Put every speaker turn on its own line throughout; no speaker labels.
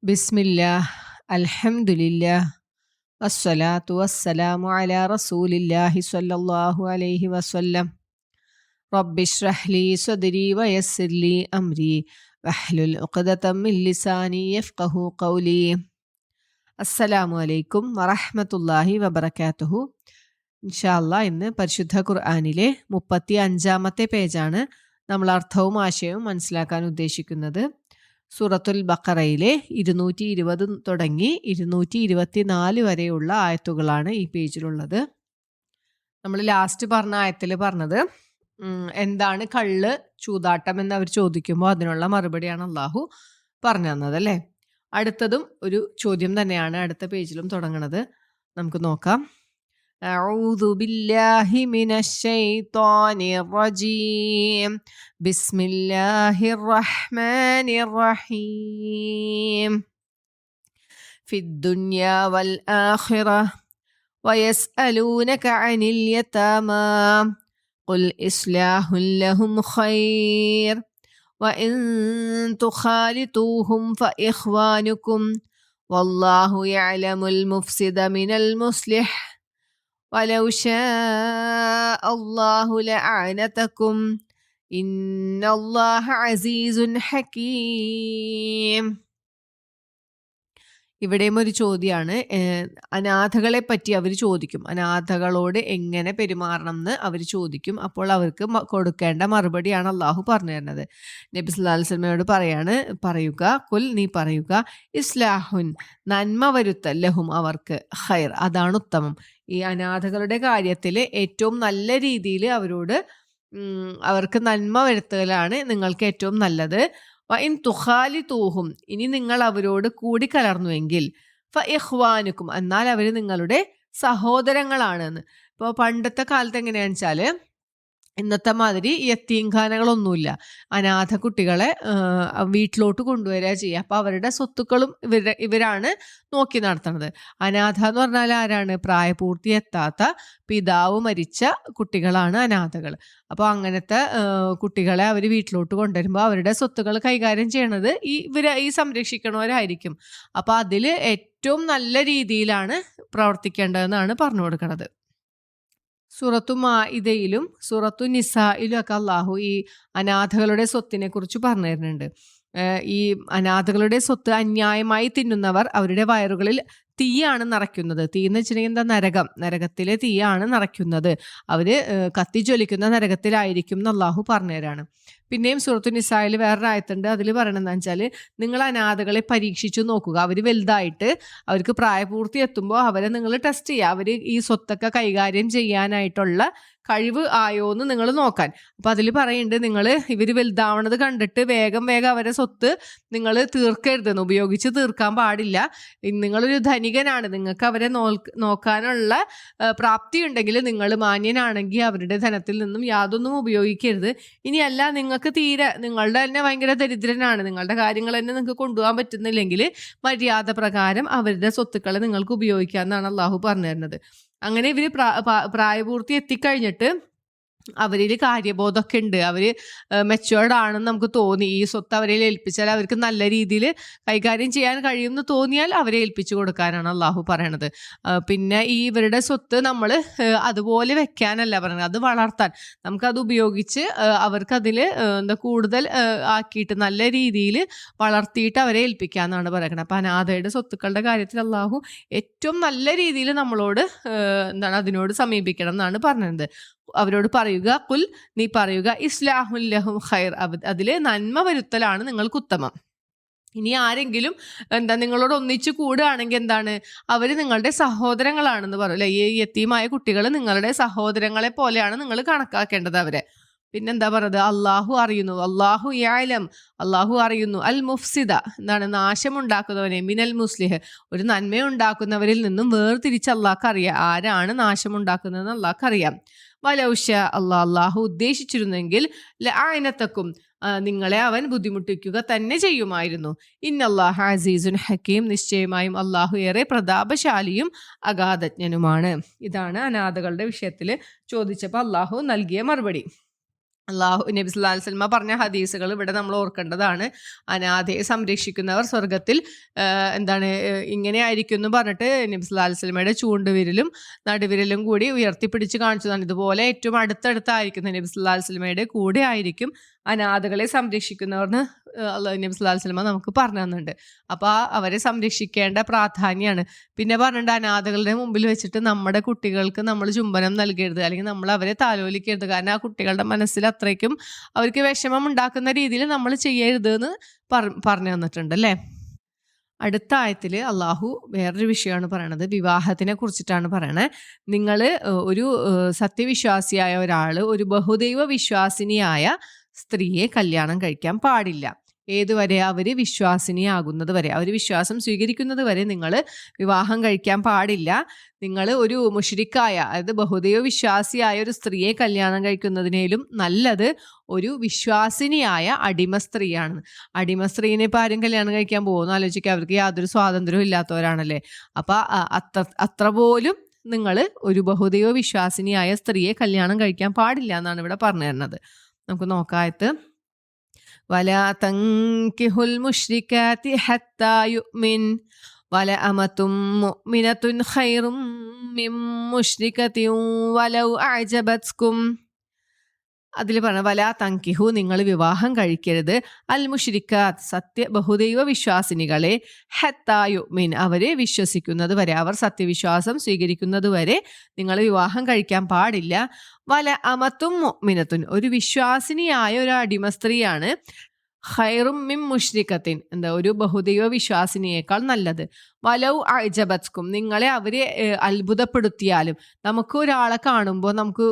ബിസ്മില്ലാഹ് അൽഹംദുലില്ലാഹ് വസ്സലാത്തു വസ്സലാമു അലാ റസൂലില്ലാഹി സ്വല്ലല്ലാഹു അലൈഹി വസല്ലം. റബ്ബിശ്റഹ് ലീ സ്വദ്രി വയസ്സിർ ലീ അംരി വഹ്ലുൽ ഉഖ്ദതം മിൻ ലിസാനി യഫ്ഖഹു ഖൗലി. അസ്സലാമു അലൈക്കും വറഹ്മത്തുള്ളാഹി വബറകാതുഹു. ഇൻഷാ അല്ലാഹ് ഇന്ന് പരിശുദ്ധ ഖുർആനിലെ 35-ാമത്തെ പേജാണ് നമ്മൾ അർത്ഥവും ആശയവും മനസ്സിലാക്കാൻ ഉദ്ദേശിക്കുന്നത്. സൂറത്തുൽ ബഖറയിലെ 220 തുടങ്ങി 224 വരെയുള്ള ആയത്തുകളാണ് ഈ പേജിലുള്ളത്. നമ്മൾ ലാസ്റ്റ് പറഞ്ഞ ആയത്തിൽ പറഞ്ഞത് എന്താണ് കള്ള്, ചൂതാട്ടം എന്ന് അവർ ചോദിക്കുമ്പോൾ അതിനുള്ള മറുപടിയാണ് അള്ളാഹു പറഞ്ഞു തന്നത് അല്ലേ. അടുത്തതും ഒരു ചോദ്യം തന്നെയാണ് അടുത്ത പേജിലും തുടങ്ങുന്നത്. നമുക്ക് നോക്കാം. أعوذ بالله من الشيطان الرجيم بسم الله الرحمن الرحيم في الدنيا والآخرة ويسألونك عن اليتامى قل إصلاح لهم خير وإن تخالطوهم فإخوانكم والله يعلم المفسد من المصلح ولو شاء الله لأعنتكم إن الله عزيز حكيم. ഇവിടെയും ഒരു ചോദ്യമാണ്. അനാഥകളെ പറ്റി അവർ ചോദിക്കും. അനാഥകളോട് എങ്ങനെ പെരുമാറണം എന്ന് അവർ ചോദിക്കും. അപ്പോൾ അവർക്ക് കൊടുക്കേണ്ട മറുപടിയാണ് അള്ളാഹു പറഞ്ഞു തരുന്നത്. നബി സല്ലല്ലാഹു അലൈഹി വസല്ലമയോട് പറയുക, കുൽ നീ പറയുക, ഇസ്ലാഹുൻ നന്മ വരുത്തൽ, ലഹും അവർക്ക്, ഖൈർ അതാണ് ഉത്തമം. ഈ അനാഥകളുടെ കാര്യത്തിൽ ഏറ്റവും നല്ല രീതിയിൽ അവർക്ക് നന്മ വരുത്തലാണ് നിങ്ങൾക്ക് ഏറ്റവും നല്ലത്. വഇൻ തുഖാലിതൂഹും ഇനി നിങ്ങൾ അവരോട് കൂടിക്കലർന്നുവെങ്കിൽ ഫഇഖ്വാനുക്കും എന്നാൽ അവർ നിങ്ങളുടെ സഹോദരങ്ങളാണെന്ന്. ഇപ്പോൾ പണ്ടത്തെ കാലത്ത് എങ്ങനെയാണെന്ന് വെച്ചാൽ ഇന്നത്തെ മാതിരി യത്തീംഖാനകളൊന്നുമില്ല. അനാഥ കുട്ടികളെ വീട്ടിലോട്ട് കൊണ്ടുവരിക ചെയ്യുക. അപ്പോൾ അവരുടെ സ്വത്തുക്കളും ഇവരാണ് നോക്കി നടത്തുന്നത്. അനാഥ എന്ന് പറഞ്ഞാൽ ആരാണ്? പ്രായപൂർത്തി എത്താത്ത പിതാവ് മരിച്ച കുട്ടികളാണ് അനാഥകൾ. അപ്പോൾ അങ്ങനത്തെ കുട്ടികളെ അവർ വീട്ടിലോട്ട് കൊണ്ടുവരുമ്പോൾ അവരുടെ സ്വത്തുക്കൾ കൈകാര്യം ചെയ്യണത് ഈ സംരക്ഷിക്കണവരായിരിക്കും. അപ്പോൾ അതിൽ ഏറ്റവും നല്ല രീതിയിലാണ് പ്രവർത്തിക്കേണ്ടതെന്നാണ് പറഞ്ഞു കൊടുക്കുന്നത്. സൂറത്തു മാഇദയിലും സൂറത്തു നിസായിലും ഒക്കെ അള്ളാഹു ഈ അനാഥകളുടെ സ്വത്തിനെ കുറിച്ച് പറഞ്ഞു തരുന്നുണ്ട്. ഈ അനാഥകളുടെ സ്വത്ത് അന്യായമായി തിന്നുന്നവർ അവരുടെ വയറുകളിൽ തീയാണ് നിറയ്ക്കുന്നത്. തീ എന്ന് വെച്ചിട്ടുണ്ടെങ്കിൽ എന്താ? നരകത്തിലെ തീയാണ് നിറയ്ക്കുന്നത്. അവർ കത്തിജ്വലിക്കുന്ന നരകത്തിലായിരിക്കും എന്ന് അള്ളാഹു പറഞ്ഞുതരാണ്. പിന്നെയും സൂറത്തു നിസായിൽ വേറൊരു ആയത്തുണ്ട്. അതിൽ പറയണമെന്ന് വെച്ചാൽ നിങ്ങൾ അനാഥകളെ പരീക്ഷിച്ചു നോക്കുക. അവർ വലുതായിട്ട് അവർക്ക് പ്രായപൂർത്തി എത്തുമ്പോൾ അവരെ നിങ്ങൾ ടെസ്റ്റ് ചെയ്യുക. അവർ ഈ സ്വത്തൊക്കെ കൈകാര്യം ചെയ്യാനായിട്ടുള്ള കഴിവ് ആയോ എന്ന് നിങ്ങൾ നോക്കാൻ. അപ്പം അതിൽ പറയുന്നുണ്ട്, ഇവർ വലുതാവണത് കണ്ടിട്ട് വേഗം അവരെ സ്വത്ത് നിങ്ങൾ തീർക്കരുതെന്ന്, ഉപയോഗിച്ച് തീർക്കാൻ പാടില്ല. നിങ്ങളൊരു ധനികനാണ്, നിങ്ങൾക്ക് അവരെ നോക്കാനുള്ള പ്രാപ്തി ഉണ്ടെങ്കിൽ, നിങ്ങൾ മാന്യനാണെങ്കിൽ അവരുടെ ധനത്തിൽ നിന്നും യാതൊന്നും ഉപയോഗിക്കരുത്. ഇനിയല്ല നിങ്ങൾക്ക് നിങ്ങളുടെ തന്നെ ഭയങ്കര ദരിദ്രനാണ്, നിങ്ങളുടെ കാര്യങ്ങൾ തന്നെ നിങ്ങൾക്ക് കൊണ്ടുപോകാൻ പറ്റുന്നില്ലെങ്കിൽ മര്യാദ പ്രകാരം അവരുടെ സ്വത്തുക്കളെ നിങ്ങൾക്ക് ഉപയോഗിക്കാമെന്നാണ് അള്ളാഹു പറഞ്ഞു തരുന്നത്. അങ്ങനെ ഇവർ പ്രായപൂർത്തി എത്തിക്കഴിഞ്ഞിട്ട് അവരിൽ കാര്യബോധമൊക്കെ ഉണ്ട്, അവർ മെച്ചുവേർഡ് ആണെന്ന് നമുക്ക് തോന്നി, ഈ സ്വത്ത് അവരെ ഏൽപ്പിച്ചാൽ അവർക്ക് നല്ല രീതിയിൽ കൈകാര്യം ചെയ്യാൻ കഴിയുമെന്ന് തോന്നിയാൽ അവരെ ഏൽപ്പിച്ചു കൊടുക്കാനാണ് അള്ളാഹു പറയണത്. പിന്നെ ഇവരുടെ സ്വത്ത് നമ്മൾ അതുപോലെ വെക്കാനല്ല പറയുന്നത്, അത് വളർത്താൻ, നമുക്കത് ഉപയോഗിച്ച് അവർക്കതിൽ കൂടുതൽ ആക്കിയിട്ട് നല്ല രീതിയിൽ വളർത്തിയിട്ട് അവരെ ഏൽപ്പിക്കാമെന്നാണ് പറയുന്നത്. അപ്പം അനാഥയുടെ സ്വത്തുക്കളുടെ കാര്യത്തിൽ അള്ളാഹു ഏറ്റവും നല്ല രീതിയിൽ നമ്മളോട് അതിനോട് സമീപിക്കണം എന്നാണ് പറഞ്ഞത്. അവരോട് പറയുക, കുൽ നീ പറയുക, ഇസ്ലാഹുൽ ലഹും ഖൈർ അതിൽ നന്മ വരുത്തലാണ് നിങ്ങൾക്ക് ഉത്തമം. ഇനി ആരെങ്കിലും നിങ്ങളോട് ഒന്നിച്ച് കൂടുകയാണെങ്കിൽ അവർ നിങ്ങളുടെ സഹോദരങ്ങളാണെന്ന് പറയും അല്ലെ. ഈ യത്തീമായ കുട്ടികൾ നിങ്ങളുടെ സഹോദരങ്ങളെ പോലെയാണ് നിങ്ങൾ കണക്കാക്കേണ്ടത് അവരെ. പിന്നെന്താ പറയുന്നത്? അള്ളാഹു അറിയുന്നു, അള്ളാഹു യഅലം അള്ളാഹു അറിയുന്നു, അൽ മുഫ്സിദ നാശമുണ്ടാക്കുന്നവനെ, മിനൽ മുസ്ലിഹ് ഒരു നന്മയുണ്ടാക്കുന്നവരിൽ നിന്നും വേർതിരിച്ച് അള്ളാഹ്ക്ക് അറിയാം ആരാണ് നാശമുണ്ടാക്കുന്നതെന്ന് അള്ളാഹ്ക്ക് അറിയാം. വലൗഷ അള്ളാഹു ഉദ്ദേശിച്ചിരുന്നെങ്കിൽ ലഅനതക്കും നിങ്ങളെ അവൻ ബുദ്ധിമുട്ടിക്കുക തന്നെ ചെയ്യുമായിരുന്നു. ഇന്നല്ലാഹ അസീസുൻ ഹക്കീം നിശ്ചയമായും അള്ളാഹു ഏറെ പ്രതാപശാലിയും അഗാധജ്ഞനുമാണ്. ഇതാണ് അനാഥകളുടെ വിഷയത്തിൽ ചോദിച്ചപ്പോൾ അള്ളാഹു നൽകിയ മറുപടി. നബി സല്ലല്ലാഹു അലൈഹി വസല്ലമ പറഞ്ഞ ഹദീസുകൾ ഇവിടെ നമ്മൾ ഓർക്കേണ്ടതാണ്. അനാഥയെ സംരക്ഷിക്കുന്നവർ സ്വർഗത്തിൽ ഇങ്ങനെ ആയിരിക്കും എന്ന് പറഞ്ഞിട്ട് നബി സല്ലല്ലാഹു അലൈഹി വസല്ലമയുടെ ചൂണ്ടുവിരലും നടുവിരലും കൂടി ഉയർത്തിപ്പിടിച്ച് കാണിച്ചതാണ്. ഇതുപോലെ ഏറ്റവും അടുത്തടുത്തായിരിക്കും നബി സല്ലല്ലാഹു അലൈഹി വസല്ലമയുടെ കൂടെ ആയിരിക്കും അനാഥകളെ സംരക്ഷിക്കുന്നവർന്ന് നബി സല്ലല്ലാഹു അലൈഹി വസല്ലമ നമുക്ക് പറഞ്ഞു തന്നിട്ടുണ്ട്. അപ്പോൾ അവരെ സംരക്ഷിക്കേണ്ട പ്രാധാന്യമാണ്. പിന്നെ പറഞ്ഞിട്ടുണ്ട്, അനാഥകളുടെ മുമ്പിൽ വെച്ചിട്ട് നമ്മുടെ കുട്ടികൾക്ക് നമ്മൾ ചുംബനം നൽകരുത്, അല്ലെങ്കിൽ നമ്മൾ അവരെ താലോലിക്കരുത്. കാരണം ആ കുട്ടികളുടെ മനസ്സിൽ അത്രയ്ക്കും അവർക്ക് വിഷമം ഉണ്ടാക്കുന്ന രീതിയിൽ നമ്മൾ ചെയ്യരുത് എന്ന് പറഞ്ഞു തന്നിട്ടുണ്ട് അല്ലേ. അടുത്ത ആയത്തിൽ അള്ളാഹു വേറൊരു വിഷയമാണ് പറയണത്, വിവാഹത്തിനെ കുറിച്ചിട്ടാണ് പറയണത്. നിങ്ങൾ ഒരു സത്യവിശ്വാസിയായ ഒരാൾ ഒരു ബഹുദൈവ വിശ്വാസിനിയായ സ്ത്രീയെ കല്യാണം കഴിക്കാൻ പാടില്ല. ഏതുവരെ? അവർ വിശ്വാസിനിയാകുന്നത് വരെ, അവർ വിശ്വാസം സ്വീകരിക്കുന്നത് വരെ നിങ്ങൾ വിവാഹം കഴിക്കാൻ പാടില്ല. നിങ്ങൾ ഒരു മുശ്രിക്കായ, അതായത് ബഹുദൈവ വിശ്വാസിയായ ഒരു സ്ത്രീയെ കല്യാണം കഴിക്കുന്നതിനേലും നല്ലത് ഒരു വിശ്വാസിനിയായ അടിമ സ്ത്രീയാണ്. അടിമ സ്ത്രീനെ ഇപ്പോൾ ആരും കല്യാണം കഴിക്കാൻ പോകുന്നു ആലോചിക്കുക, അവർക്ക് യാതൊരു സ്വാതന്ത്ര്യവും ഇല്ലാത്തവരാണല്ലേ. അപ്പം അത്ര പോലും നിങ്ങൾ ഒരു ബഹുദൈവ വിശ്വാസിനിയായ സ്ത്രീയെ കല്യാണം കഴിക്കാൻ പാടില്ല എന്നാണ് ഇവിടെ പറഞ്ഞു തരുന്നത്. നമുക്ക് നോക്കായത്ത്, വലാ തൻകിഹുൽ മുശ്രികാതി ഹത്താ യുഅ്മിൻ വല അമതും മുഅ്മിനത്തുൻ ഖൈറും മിൻ മുശ്രികത്തിൻ വലൗ അഅജബത്കും. അതിൽ പറഞ്ഞ വലാ തൻകിഹു, നിങ്ങൾ വിവാഹം കഴിക്കരുത്, അൽ മുശ്രിക്കാത്ത് ബഹുദൈവ വിശ്വാസിനികളെ, ഹത്താ യുഅ്മിൻ അവരെ വിശ്വസിക്കുന്നത് വരെ, അവർ സത്യവിശ്വാസം സ്വീകരിക്കുന്നത് വരെ നിങ്ങൾ വിവാഹം കഴിക്കാൻ പാടില്ല. വല അമത്തും മുഅ്മിനത്തുൻ, ഒരു വിശ്വാസിനിയായ ഒരു അടിമ സ്ത്രീയാണ് ഖൈറും മിൻ മുശ്രിക്കത്തിൻ, ഒരു ബഹുദൈവ വിശ്വാസിനിയേക്കാൾ നല്ലത്. വലൗ അഅജബത്കും, നിങ്ങളെ അവരെ അത്ഭുതപ്പെടുത്തിയാലും. നമുക്ക് ഒരാളെ കാണുമ്പോൾ നമുക്ക്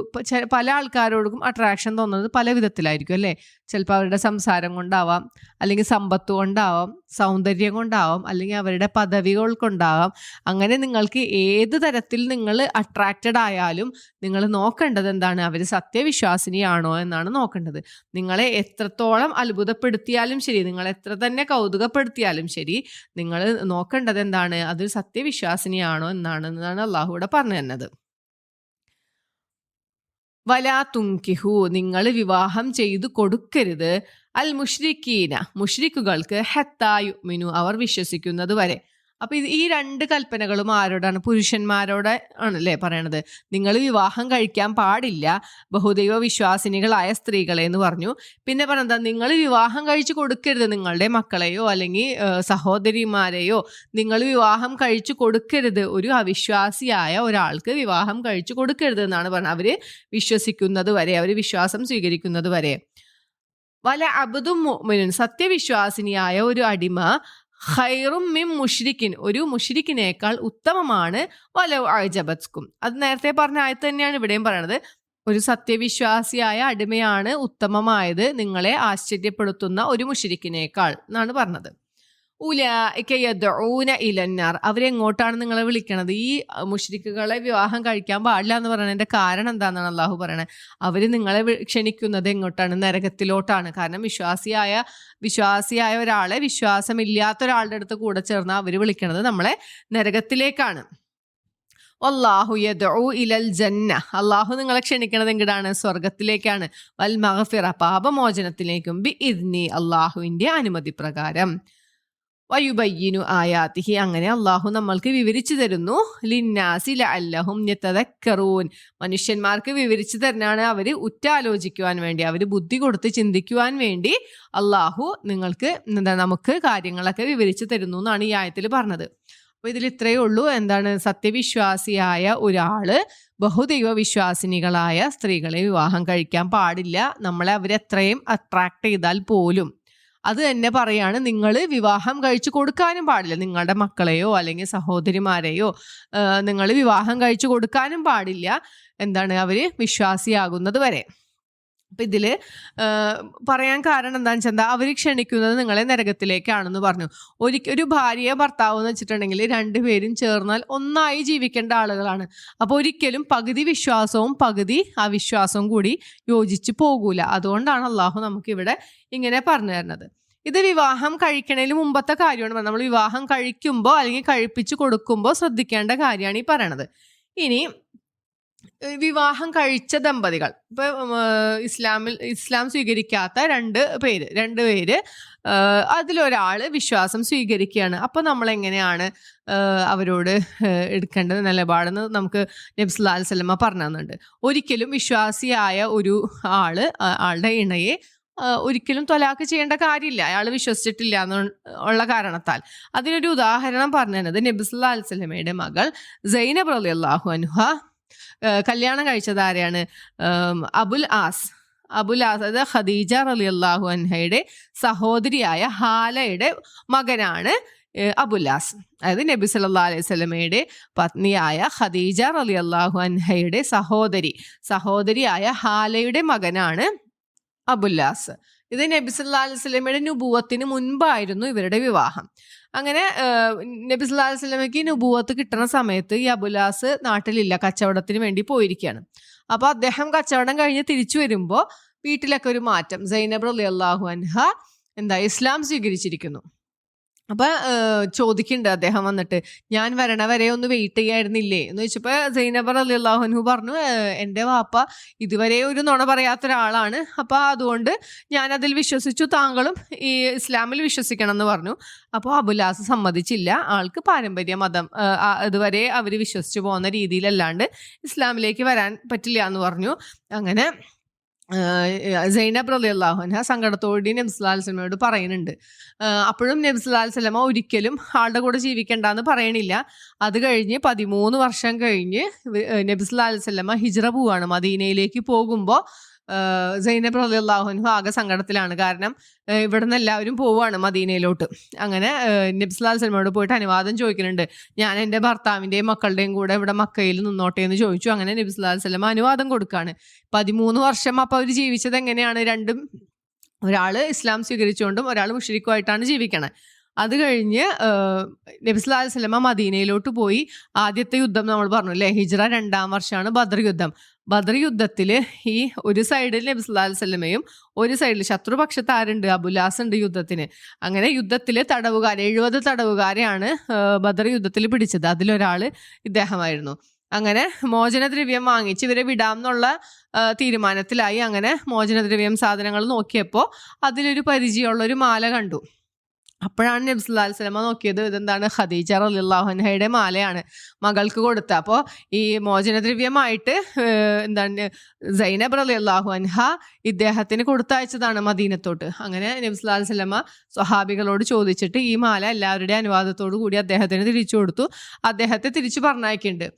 പല ആൾക്കാരോടും അട്രാക്ഷൻ തോന്നുന്നത് പല വിധത്തിലായിരിക്കും അല്ലേ. ചിലപ്പോൾ അവരുടെ സംസാരം കൊണ്ടാവാം, അല്ലെങ്കിൽ സമ്പത്ത് കൊണ്ടാവാം, സൗന്ദര്യം കൊണ്ടാവാം, അല്ലെങ്കിൽ അവരുടെ പദവികൾ കൊണ്ടാവാം. അങ്ങനെ നിങ്ങൾക്ക് ഏത് തരത്തിൽ നിങ്ങൾ അട്രാക്റ്റഡ് ആയാലും നിങ്ങൾ നോക്കേണ്ടത് എന്താണ്? അവർ സത്യവിശ്വാസിനിയാണോ എന്നാണ് നോക്കേണ്ടത്. നിങ്ങളെ എത്രത്തോളം അത്ഭുതപ്പെടുത്തിയാലും ശരി, നിങ്ങൾ എത്ര തന്നെ കൗതുകപ്പെടുത്തിയാലും ശരി, നിങ്ങൾ നോക്കേണ്ടത് എന്താണ്? അത് സത്യവിശ്വാസിനിയാണോ എന്നാണ് അള്ളാഹു ഇവിടെ പറഞ്ഞു തന്നത്. വലാ തുൻകിഹു, നിങ്ങൾ വിവാഹം ചെയ്തു കൊടുക്കരുത് അൽ മുശ്രിക്കീന, മുശ്രിക്കുകൾക്ക് ഹത്താ യുഅ്മിനു, അവർ വിശ്വസിക്കുന്നത് വരെ. അപ്പൊ ഈ രണ്ട് കൽപ്പനകളും ആരോടാണ്? പുരുഷന്മാരോട് ആണല്ലേ പറയണത്. നിങ്ങൾ വിവാഹം കഴിക്കാൻ പാടില്ല ബഹുദൈവ വിശ്വാസിനികളായ സ്ത്രീകളെ എന്ന് പറഞ്ഞു. പിന്നെ പറഞ്ഞതാ, നിങ്ങൾ വിവാഹം കഴിച്ചു കൊടുക്കരുത് നിങ്ങളുടെ മക്കളെയോ അല്ലെങ്കിൽ സഹോദരിമാരെയോ നിങ്ങൾ വിവാഹം കഴിച്ചു കൊടുക്കരുത്. ഒരു അവിശ്വാസിയായ ഒരാൾക്ക് വിവാഹം കഴിച്ചു കൊടുക്കരുത് എന്നാണ് പറഞ്ഞത്. അവര് വിശ്വസിക്കുന്നത് വരെ, അവർ വിശ്വാസം സ്വീകരിക്കുന്നത് വരെ. വല അബ്ദും മുഅ്മിനുൻ, സത്യവിശ്വാസിനിയായ ഒരു അടിമ, ഖൈറും മിൻ മുശ്രിക്കിൻ, ഒരു മുശ്രിക്കിനേക്കാൾ ഉത്തമമാണ്. വലൗ അഅജബത്കും, അത് നേരത്തെ പറഞ്ഞ ആയത്ത് തന്നെയാണ് ഇവിടെയും പറയണത്. ഒരു സത്യവിശ്വാസിയായ അടിമയാണ് ഉത്തമമായത് നിങ്ങളെ ആശ്ചര്യപ്പെടുത്തുന്ന ഒരു മുശ്രിക്കിനേക്കാൾ എന്നാണ് പറഞ്ഞത്. ഉലൈക യദ്ഊന ഇലന്നാർ, അവരെങ്ങോട്ടാണ് നിങ്ങളെ വിളിക്കണത്? ഈ മുശ്രിക്കുകളെ വിവാഹം കഴിക്കാൻ പാടില്ല എന്ന് പറയുന്നതിന്റെ കാരണം എന്താണെന്നാണ് അള്ളാഹു പറയണത്. അവര് നിങ്ങളെ ക്ഷണിക്കുന്നത് എങ്ങോട്ടാണ്? നരകത്തിലോട്ടാണ്. കാരണം വിശ്വാസിയായ ഒരാളെ വിശ്വാസമില്ലാത്ത ഒരാളുടെ അടുത്ത് കൂടെ ചേർന്ന് അവര് വിളിക്കണത് നമ്മളെ നരകത്തിലേക്കാണ്. വല്ലാഹു യദ്ഉ ഇലൽ ജന്ന, അള്ളാഹു നിങ്ങളെ ക്ഷണിക്കണത് എങ്ങടാണ്? സ്വർഗത്തിലേക്കാണ്. വൽ മഗ്ഫിറ, പാപമോചനത്തിലേക്കും. ബി ഇദ്നി, അള്ളാഹുവിന്റെ അനുമതി പ്രകാരം. വയുബയ്യിനു ആയാതിഹി, അങ്ങനെ അള്ളാഹു നമ്മൾക്ക് വിവരിച്ചു തരുന്നു. ലിന്നാസി ലഅല്ലഹും യതദക്കറൂൻ, മനുഷ്യന്മാർക്ക് വിവരിച്ചു തരുന്നതാണ്. അവർ ഉറ്റാലോചിക്കുവാൻ വേണ്ടി, അവർ ബുദ്ധി കൊടുത്ത് ചിന്തിക്കുവാൻ വേണ്ടി അള്ളാഹു നമുക്ക് കാര്യങ്ങളൊക്കെ വിവരിച്ചു തരുന്നു എന്നാണ് ഈ ആയത്തിൽ പറഞ്ഞത്. അപ്പോൾ ഇതിൽ ഇത്രയേ ഉള്ളൂ. സത്യവിശ്വാസിയായ ഒരാള് ബഹുദൈവ വിശ്വാസിനികളായ സ്ത്രീകളെ വിവാഹം കഴിക്കാൻ പാടില്ല. നമ്മളെ അവരെത്രയും അട്രാക്ട് ചെയ്താൽ പോലും. അത് തന്നെ പറയാണ്, നിങ്ങൾ വിവാഹം കഴിച്ചു കൊടുക്കാനും പാടില്ല. നിങ്ങളുടെ മക്കളെയോ അല്ലെങ്കിൽ സഹോദരിമാരെയോ നിങ്ങൾ വിവാഹം കഴിച്ചു കൊടുക്കാനും പാടില്ല. അവര് വിശ്വാസിയാകുന്നത് വരെ. അപ്പൊ ഇതില് പറയാൻ കാരണം എന്താണെന്ന് വെച്ചാൽ, അവർ ക്ഷണിക്കുന്നത് നിങ്ങളെ നരകത്തിലേക്കാണെന്ന് പറഞ്ഞു. ഒരു ഭാര്യയെ ഭർത്താവ് എന്ന് വെച്ചിട്ടുണ്ടെങ്കിൽ രണ്ടുപേരും ചേർന്നാൽ ഒന്നായി ജീവിക്കേണ്ട ആളുകളാണ്. അപ്പൊ ഒരിക്കലും പകുതി വിശ്വാസവും പകുതി അവിശ്വാസവും കൂടി യോജിച്ച് പോകൂല. അതുകൊണ്ടാണ് അള്ളാഹു നമുക്കിവിടെ ഇങ്ങനെ പറഞ്ഞു തരുന്നത്. ഇത് വിവാഹം കഴിക്കണതിന് മുമ്പത്തെ കാര്യമാണ്. നമ്മൾ വിവാഹം കഴിക്കുമ്പോൾ അല്ലെങ്കിൽ കഴിപ്പിച്ചു കൊടുക്കുമ്പോൾ ശ്രദ്ധിക്കേണ്ട കാര്യമാണ് ഈ പറയണത്. ഇനി വിവാഹം കഴിച്ച ദമ്പതികൾ, ഇപ്പൊ ഇസ്ലാം സ്വീകരിക്കാത്ത രണ്ട് പേര് അതിലൊരാള് വിശ്വാസം സ്വീകരിക്കുകയാണ്. അപ്പൊ നമ്മൾ എങ്ങനെയാണ് അവരോട് എടുക്കേണ്ട നിലപാടെന്ന് നമുക്ക് നബി സല്ലല്ലാഹു അലൈഹി വസല്ലമ പറഞ്ഞു തന്നിട്ടുണ്ട്. ഒരിക്കലും വിശ്വാസിയായ ഒരു ആളുടെ ഇണയെ ഒരിക്കലും ത്വലാഖ് ചെയ്യേണ്ട കാര്യമില്ല, അയാൾ വിശ്വസിച്ചിട്ടില്ല എന്നുള്ള കാരണത്താൽ. അതിനൊരു ഉദാഹരണം പറഞ്ഞു തന്നത് നബി സല്ലല്ലാഹു അലൈഹി വസല്ലമയുടെ മകൾ സൈനബ് റളിയല്ലാഹു അൻഹ കല്യാണം കഴിച്ചത് ആരെയാണ്? അബുൽ ആസ്, അതായത് ഖദീജ റളിയല്ലാഹു അൻഹയുടെ സഹോദരിയായ ഹാലയുടെ മകനാണ് അബുലാസ്. അതായത് നബി സല്ലല്ലാഹു അലൈഹി വസല്ലമയുടെ പത്നിയായ ഖദീജ റളിയല്ലാഹു അൻഹയുടെ സഹോദരിയായ ഹാലയുടെ മകനാണ് അബുല്ലാസ്. ഇത് നബി സല്ലല്ലാഹു അലൈഹി വസല്ലമയുടെ നുബുവത്തിന് മുൻപായിരുന്നു ഇവരുടെ വിവാഹം. അങ്ങനെ നബി സല്ലല്ലാഹു അലൈഹി വസല്ലമയ്ക്ക് നുബുവത്ത് കിട്ടുന്ന സമയത്ത് ഈ അബുലാസ് നാട്ടിലില്ല, കച്ചവടത്തിന് വേണ്ടി പോയിരിക്കുകയാണ്. അപ്പോൾ അദ്ദേഹം കച്ചവടം കഴിഞ്ഞ് തിരിച്ചു വരുമ്പോൾ വീട്ടിലൊക്കെ ഒരു മാറ്റം. സൈനബ് റളിയല്ലാഹു അൻഹ ഇസ്ലാം സ്വീകരിച്ചിരിക്കുന്നു. അപ്പൊ ചോദിക്കുന്നുണ്ട് അദ്ദേഹം വന്നിട്ട്, ഞാൻ വരണ വരെ ഒന്ന് വെയിറ്റ് ചെയ്യായിരുന്നില്ലേ എന്ന് ചോദിച്ചപ്പോ സൈനബ് റളിയല്ലാഹു അൻഹു പറഞ്ഞു, എൻ്റെ വാപ്പ ഇതുവരെ ഒരു നുണ പറയാത്ത ഒരാളാണ്, അപ്പൊ അതുകൊണ്ട് ഞാൻ അതിൽ വിശ്വസിച്ചു, താങ്കളും ഈ ഇസ്ലാമിൽ വിശ്വസിക്കണം എന്ന് പറഞ്ഞു. അപ്പോൾ അബുലാസ് സമ്മതിച്ചില്ല, ആൾക്ക് പാരമ്പര്യ മതം ഇതുവരെ അവർ വിശ്വസിച്ചു പോകുന്ന രീതിയിലല്ലാണ്ട് ഇസ്ലാമിലേക്ക് വരാൻ പറ്റില്ല എന്ന് പറഞ്ഞു. അങ്ങനെ സൈനബ് റളിയല്ലാഹു അൻഹ സങ്കടത്തോടെ നബി സല്ലല്ലാഹു അലൈഹി വസല്ലമയോട് പറയുന്നുണ്ട്. അപ്പോഴും നബി സല്ലല്ലാഹു അലൈഹി വസല്ലമ ഒരിക്കലും ആളുടെ കൂടെ ജീവിക്കണ്ടെന്ന് പറയണില്ല. അത് കഴിഞ്ഞ് 13 വർഷം കഴിഞ്ഞ് നബി സല്ലല്ലാഹു അലൈഹി വസല്ലമ ഹിജ്റ പോവാണ്. മദീനയിലേക്ക് പോകുമ്പോൾ സൈനബ് റളിയല്ലാഹു അൻഹ ആകെ സങ്കടത്തിലാണ്. കാരണം ഇവിടുന്ന് എല്ലാവരും പോവുകയാണ് മദീനയിലോട്ട്. അങ്ങനെ നബി സല്ലല്ലാഹു അലൈഹി വസല്ലമയോട് പോയിട്ട് അനുവാദം ചോദിക്കുന്നുണ്ട്, ഞാൻ എൻ്റെ ഭർത്താവിൻ്റെയും മക്കളുടെയും കൂടെ ഇവിടെ മക്കയിൽ നിന്നോട്ടെ എന്ന് ചോദിച്ചു. അങ്ങനെ നബി സല്ലല്ലാഹു അലൈഹി വസല്ലമ അനുവാദം കൊടുക്കുകയാണ്. 13 വർഷം അപ്പോൾ അവർ ജീവിച്ചത് എങ്ങനെയാണ്? ഒരാൾ ഇസ്ലാം സ്വീകരിച്ചുകൊണ്ടും ഒരാൾ മുശ്രിക്കുമായിട്ടാണ് ജീവിക്കണത്. അത് കഴിഞ്ഞ് നബി സല്ലല്ലാഹു അലൈഹി വസല്ലമ മദീനയിലോട്ട് പോയി. ആദ്യത്തെ യുദ്ധം നമ്മൾ പറഞ്ഞു അല്ലേ, ഹിജ്റ 2-ാം വർഷമാണ് ബദർ യുദ്ധം. ബദർ യുദ്ധത്തിൽ ഈ ഒരു സൈഡിൽ നബി സല്ലല്ലാഹു അലൈഹി വസല്ലമയും ഒരു സൈഡിൽ ശത്രുപക്ഷത്ത് ആരുണ്ട്? അബുലാസ് ഉണ്ട് യുദ്ധത്തിന്. അങ്ങനെ യുദ്ധത്തിൽ 70 തടവുകാരെയാണ് ബദർ യുദ്ധത്തിൽ പിടിച്ചത്. അതിലൊരാൾ ഇദ്ദേഹമായിരുന്നു. അങ്ങനെ മോചനദ്രവ്യം വാങ്ങിച്ച് ഇവരെ വിടാം എന്നുള്ള തീരുമാനത്തിലായി. അങ്ങനെ മോചനദ്രവ്യം സാധനങ്ങൾ നോക്കിയപ്പോൾ അതിലൊരു പരിചയമുള്ള ഒരു മാല കണ്ടു. അപ്പോഴാണ് നബി സല്ലല്ലാഹു അലൈഹി വസല്ലമ നോക്കിയത്, ഇതെന്താണ്? ഖദീജ റളിയല്ലാഹു അൻഹയുടെ മാലയാണ്, മകൾക്ക് കൊടുത്ത. അപ്പോൾ ഈ മോചനദ്രവ്യമായിട്ട് സൈനബ് റളിയല്ലാഹു അൻഹ ഇദ്ദേഹത്തിന് കൊടുത്തയച്ചതാണ് മദീനത്തോട്ട്. അങ്ങനെ നബി സല്ലല്ലാഹു അലൈഹി വസല്ലമ സ്വഹാബികളോട് ചോദിച്ചിട്ട് ഈ മാല എല്ലാവരുടെയും അനുവാദത്തോടു കൂടി അദ്ദേഹത്തിന് തിരിച്ചു കൊടുത്തു. അദ്ദേഹത്തെ തിരിച്ചു പറഞ്ഞയക്കുന്നുണ്ട്.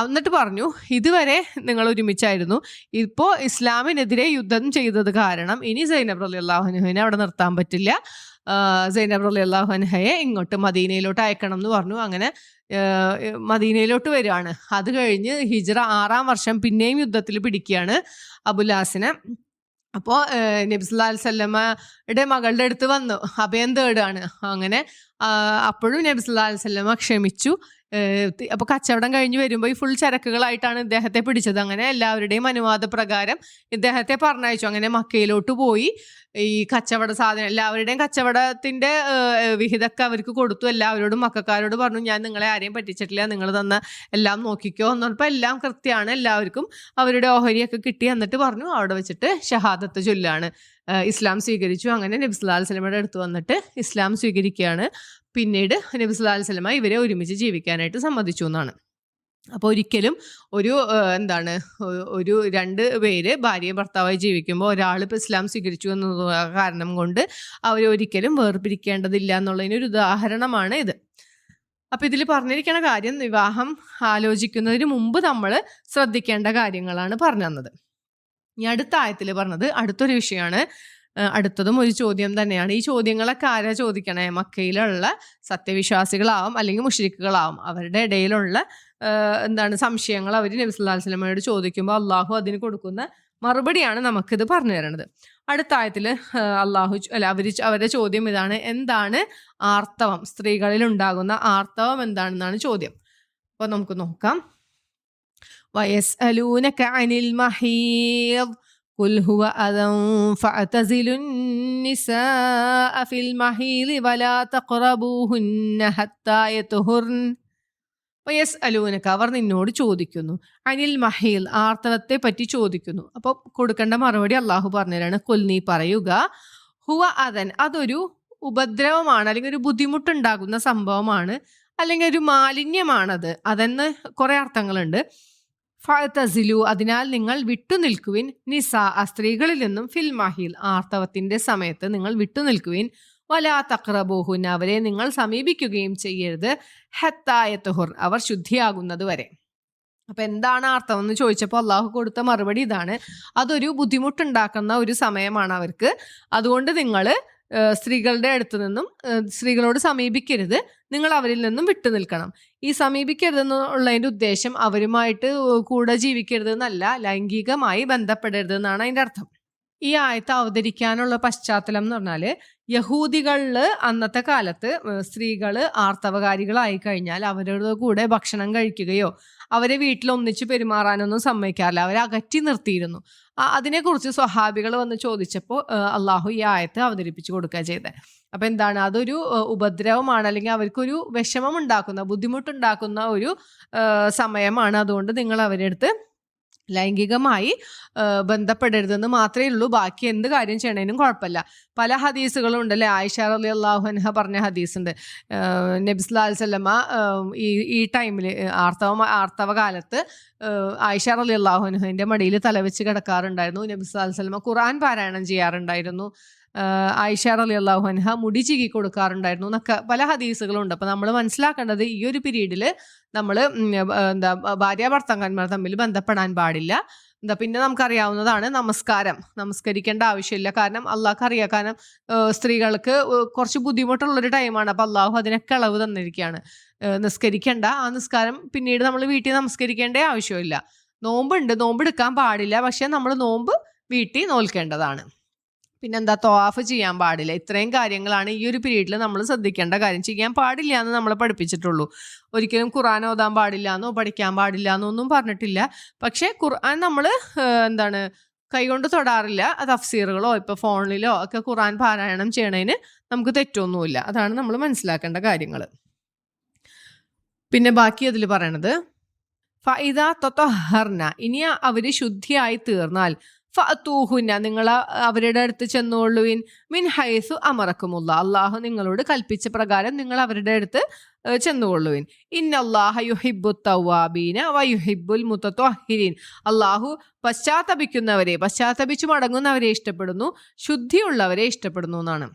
എന്നിട്ട് പറഞ്ഞു, ഇതുവരെ നിങ്ങൾ ഒരുമിച്ചായിരുന്നു, ഇപ്പോൾ ഇസ്ലാമിനെതിരെ യുദ്ധം ചെയ്തത് കാരണം ഇനി സൈനബ് റളിയല്ലാഹു അൻഹയെ അവിടെ നിർത്താൻ പറ്റില്ല, സൈനബ് റളിയല്ലാഹു അൻഹയെ ഇങ്ങോട്ട് മദീനയിലോട്ട് അയക്കണം എന്ന് പറഞ്ഞു. അങ്ങനെ മദീനയിലോട്ട് വരികയാണ്. അത് കഴിഞ്ഞ് ഹിജ്റ 6-ാം വർഷം പിന്നെയും യുദ്ധത്തിൽ പിടിക്കുകയാണ് അബുലാസിനെ. അപ്പോൾ നബി സല്ലല്ലാഹു അലൈഹി വസല്ലമയുടെ മകളുടെ അടുത്ത് വന്നു, അഭയം തേടുകയാണ്. അങ്ങനെ അപ്പോഴും നബി സല്ലല്ലാഹു അലൈഹി വസല്ലമ ക്ഷമിച്ചു. അപ്പോൾ കച്ചവടം കഴിഞ്ഞ് വരുമ്പോൾ ഈ ഫുൾ ചരക്കുകളായിട്ടാണ് ഇദ്ദേഹത്തെ പിടിച്ചത്. അങ്ങനെ എല്ലാവരുടെയും അനുവാദപ്രകാരം ഇദ്ദേഹത്തെ പറഞ്ഞയച്ചു. അങ്ങനെ മക്കയിലോട്ട് പോയി ഈ കച്ചവട സാധനം എല്ലാവരുടെയും കച്ചവടത്തിന്റെ വിഹിതമൊക്കെ അവർക്ക് കൊടുത്തു. എല്ലാവരോടും മക്കാരോട് പറഞ്ഞു, ഞാൻ നിങ്ങളെ ആരെയും പറ്റിച്ചിട്ടില്ല, നിങ്ങൾ തന്ന എല്ലാം നോക്കിക്കോ എന്ന് പറഞ്ഞപ്പോൾ എല്ലാം കൃത്യമാണ്, എല്ലാവർക്കും അവരുടെ ഓഹരിയൊക്കെ കിട്ടി. എന്നിട്ട് പറഞ്ഞു അവിടെ വെച്ചിട്ട് ഷഹാദത്ത് ചൊല്ലാണ്, ഇസ്ലാം സ്വീകരിച്ചു. അങ്ങനെ നബി സല്ലല്ലാഹു അലൈഹി വസല്ലമയുടെ അടുത്ത് വന്നിട്ട് ഇസ്ലാം സ്വീകരിക്കുകയാണ്. പിന്നീട് നബി സല്ലല്ലാഹു അലൈഹി വസല്ലമ ഇവരെ ഒരുമിച്ച് ജീവിക്കാനായിട്ട് സമ്മതിച്ചു എന്നാണ്. അപ്പോൾ ഒരിക്കലും ഒരു 2 പേര് ഭാര്യയും ഭർത്താവായി ജീവിക്കുമ്പോൾ ഒരാൾ ഇപ്പോൾ ഇസ്ലാം സ്വീകരിച്ചു എന്ന കാരണം കൊണ്ട് അവരെ ഒരിക്കലും വേർപിരിക്കേണ്ടതില്ല എന്നുള്ളതിനൊരു ഉദാഹരണമാണ് ഇത്. അപ്പം ഇതിൽ പറഞ്ഞിരിക്കുന്ന കാര്യം, വിവാഹം ആലോചിക്കുന്നതിന് മുമ്പ് നമ്മൾ ശ്രദ്ധിക്കേണ്ട കാര്യങ്ങളാണ് പറഞ്ഞു തന്നത്. ഇനി അടുത്ത ആയത്തിൽ പറഞ്ഞത് അടുത്തൊരു വിഷയമാണ്. അടുത്തതും ഒരു ചോദ്യം തന്നെയാണ്. ഈ ചോദ്യങ്ങളൊക്കെ ആരാ ചോദിക്കണേ? മക്കയിലുള്ള സത്യവിശ്വാസികളാവും അല്ലെങ്കിൽ മുശ്രിക്കുകളാവും. അവരുടെ ഇടയിലുള്ള സംശയങ്ങൾ അവർ നബി സല്ലല്ലാഹു അലൈഹി വസല്ലമയോട് ചോദിക്കുമ്പോൾ അള്ളാഹു അതിന് കൊടുക്കുന്ന മറുപടിയാണ് നമുക്കിത് പറഞ്ഞു തരുന്നത്. അടുത്ത ആയത്തിൽ അവരുടെ ചോദ്യം ഇതാണ്, എന്താണ് ആർത്തവം? സ്ത്രീകളിൽ ഉണ്ടാകുന്ന ആർത്തവം എന്താണെന്നാണ് ചോദ്യം. അപ്പോൾ നമുക്ക് നോക്കാം. വയസ്അലൂനക അനിൽ മഹീദ് ഖുൽ ഹുവ അദൻ ഫഅതസിലുൻ നിസാഅ ഫിൽ മഹീദ് വലാ തഖറബൂഹുന്ന ഹത്താ യത്ഹുർൻ. യസ് അലൂനക്ക അവർ നിന്നോട് ചോദിക്കുന്നു, അനിൽ മഹീൽ ആർത്തവത്തെ പറ്റി ചോദിക്കുന്നു. അപ്പോൾ കൊടുക്കേണ്ട മറുപടി അള്ളാഹു പറഞ്ഞുതരാണ്. കുൽ നീ പറയുക, ഹുവ അതൻ അതൊരു ഉപദ്രവമാണ്, അല്ലെങ്കിൽ ഒരു ബുദ്ധിമുട്ടുണ്ടാകുന്ന സംഭവമാണ്, അല്ലെങ്കിൽ ഒരു മാലിന്യമാണത്. അതെന്ന് കുറെ അർത്ഥങ്ങളുണ്ട്. ഫഅ്തസിലു അതിനാൽ നിങ്ങൾ വിട്ടുനിൽക്കുവിൻ, നിസാ സ്ത്രീകളിൽ നിന്നും ഫിൽ മഹീൽ ആർത്തവത്തിന്റെ സമയത്ത് നിങ്ങൾ വിട്ടുനിൽക്കുവിൻ, വലാ തഖ്റബൂഹുൻ അവരെ നിങ്ങൾ സമീപിക്കുകയും ചെയ്യരുത്, ഹത്തായത്തുഹുർ അവർ ശുദ്ധിയാകുന്നത് വരെ. അപ്പൊ എന്താണ് ആർത്തവം എന്ന് ചോദിച്ചപ്പോൾ അള്ളാഹു കൊടുത്ത മറുപടി ഇതാണ്. അതൊരു ബുദ്ധിമുട്ടുണ്ടാക്കുന്ന ഒരു സമയമാണ് അവർക്ക്. അതുകൊണ്ട് നിങ്ങൾ സ്ത്രീകളുടെ അടുത്ത് നിന്നും സ്ത്രീകളോട് സമീപിക്കരുത്, നിങ്ങൾ അവരിൽ നിന്നും വിട്ടുനിൽക്കണം. ഈ സമീപിക്കരുതെന്നുള്ളതിന്റെ ഉദ്ദേശം അവരുമായിട്ട് കൂടെ ജീവിക്കരുത് എന്നല്ല, ലൈംഗികമായി ബന്ധപ്പെടരുത് എന്നാണ് അതിന്റെ അർത്ഥം. ഈ ആയത്ത് അവതരിക്കാനുള്ള പശ്ചാത്തലം എന്ന് പറഞ്ഞാല്, യഹൂദികളില് അന്നത്തെ കാലത്ത് സ്ത്രീകള് ആർത്തവകാരികളായി കഴിഞ്ഞാൽ അവരുടെ കൂടെ ഭക്ഷണം കഴിക്കുകയോ അവരെ വീട്ടിൽ ഒന്നിച്ച് പെരുമാറാനൊന്നും സമ്മതിക്കാറില്ല, അവരെ അകറ്റി നിർത്തിയിരുന്നു. അതിനെക്കുറിച്ച് സ്വഹാബികൾ വന്ന് ചോദിച്ചപ്പോൾ അള്ളാഹു ഈ ആയത്ത് അവതരിപ്പിച്ചു കൊടുക്കുക ചെയ്തത്. അപ്പൊ എന്താണ്, അതൊരു ഉപദ്രവമാണ്, അല്ലെങ്കിൽ അവർക്കൊരു വിഷമം ഉണ്ടാക്കുന്ന, ബുദ്ധിമുട്ടുണ്ടാക്കുന്ന ഒരു സമയമാണ്. അതുകൊണ്ട് നിങ്ങൾ അവരുടെ അടുത്ത് ലൈംഗികമായി ബന്ധപ്പെടരുതെന്ന് മാത്രമേ ഉള്ളൂ. ബാക്കി എന്ത് കാര്യം ചെയ്യണേനും കുഴപ്പമില്ല. പല ഹദീസുകളും ഉണ്ടല്ലേ. ആയിഷ റളിയല്ലാഹു അൻഹ പറഞ്ഞ ഹദീസുണ്ട്. നബി സല്ലല്ലാഹു അലൈഹി വസല്ലമ ഈ ടൈമിൽ ആർത്തവ കാലത്ത് ആയിഷ റളിയല്ലാഹു അൻഹയുടെ മടിയിൽ തലവെച്ച് കിടക്കാറുണ്ടായിരുന്നു. നബി സല്ലല്ലാഹു അലൈഹി വസല്ലമ ഖുർആൻ പാരായണം ചെയ്യാറുണ്ടായിരുന്നു. ആയിഷ റളിയല്ലാഹു അൻഹ മുടി ചീകി കൊടുക്കാറുണ്ടായിരുന്നു എന്നൊക്കെ പല ഹദീസുകളുണ്ട്. അപ്പൊ നമ്മൾ മനസ്സിലാക്കേണ്ടത്, ഈ ഒരു പീരീഡിൽ നമ്മൾ ഭാര്യ ഭർത്താക്കന്മാർ തമ്മിൽ ബന്ധപ്പെടാൻ പാടില്ല. പിന്നെ നമുക്കറിയാവുന്നതാണ് നമസ്കരിക്കേണ്ട ആവശ്യമില്ല. കാരണം അള്ളാഹ്ക്ക് അറിയാം. കാരണം സ്ത്രീകൾക്ക് കുറച്ച് ബുദ്ധിമുട്ടുള്ളൊരു ടൈമാണ്. അപ്പൊ അള്ളാഹു അതിനൊക്കെ ഇളവ് തന്നിരിക്കുകയാണ്. നിസ്കരിക്കേണ്ട, ആ നിസ്കാരം പിന്നീട് നമ്മൾ വീട്ടിൽ നമസ്കരിക്കേണ്ട ആവശ്യമില്ല. നോമ്പുണ്ട്, നോമ്പ് എടുക്കാൻ പാടില്ല, പക്ഷെ നമ്മൾ നോമ്പ് വീട്ടിൽ നോൽക്കേണ്ടതാണ്. പിന്നെന്താ, ത്വാഫ് ചെയ്യാൻ പാടില്ല. ഇത്രയും കാര്യങ്ങളാണ് ഈ ഒരു പീരീഡിൽ നമ്മൾ ശ്രദ്ധിക്കേണ്ട കാര്യം. ചെയ്യാൻ പാടില്ല എന്ന് നമ്മളെ പഠിപ്പിച്ചിട്ടുള്ളൂ. ഒരിക്കലും ഖുർആൻ ഓതാൻ പാടില്ല എന്നോ പഠിക്കാൻ പാടില്ല എന്നൊന്നും പറഞ്ഞിട്ടില്ല. പക്ഷെ ഖുർആൻ നമ്മൾ കൈകൊണ്ട് തൊടാറില്ല. തഫ്സീറുകളോ ഇപ്പൊ ഫോണിലോ ഒക്കെ ഖുർആൻ പാരായണം ചെയ്യണതിന് നമുക്ക് തെറ്റൊന്നുമില്ല. അതാണ് നമ്മൾ മനസ്സിലാക്കേണ്ട കാര്യങ്ങൾ. പിന്നെ ബാക്കി അതിൽ പറയണത്, ഫഇദാ തതഹർന ഇനി അവര് ശുദ്ധിയായി തീർന്നാൽ, ഫഅതൂഹുന്ന നിങ്ങൾ അവരുടെ അടുത്ത് ചെന്നുകൊള്ളുവിൻ, മിൻ ഹൈസു അമറക്കുമുള്ള അള്ളാഹു നിങ്ങളോട് കൽപ്പിച്ച പ്രകാരം നിങ്ങൾ അവരുടെ അടുത്ത് ചെന്നുകൊള്ളുവിൻ. ഇന്നല്ലാഹ യുഹിബ്ബു തവ്വാബീന വയുഹിബ്ബുൽ മുതത്വഹിരീൻ അള്ളാഹു പശ്ചാത്തപിച്ചു മടങ്ങുന്നവരെ ഇഷ്ടപ്പെടുന്നു, ശുദ്ധിയുള്ളവരെ ഇഷ്ടപ്പെടുന്നു എന്നാണ്.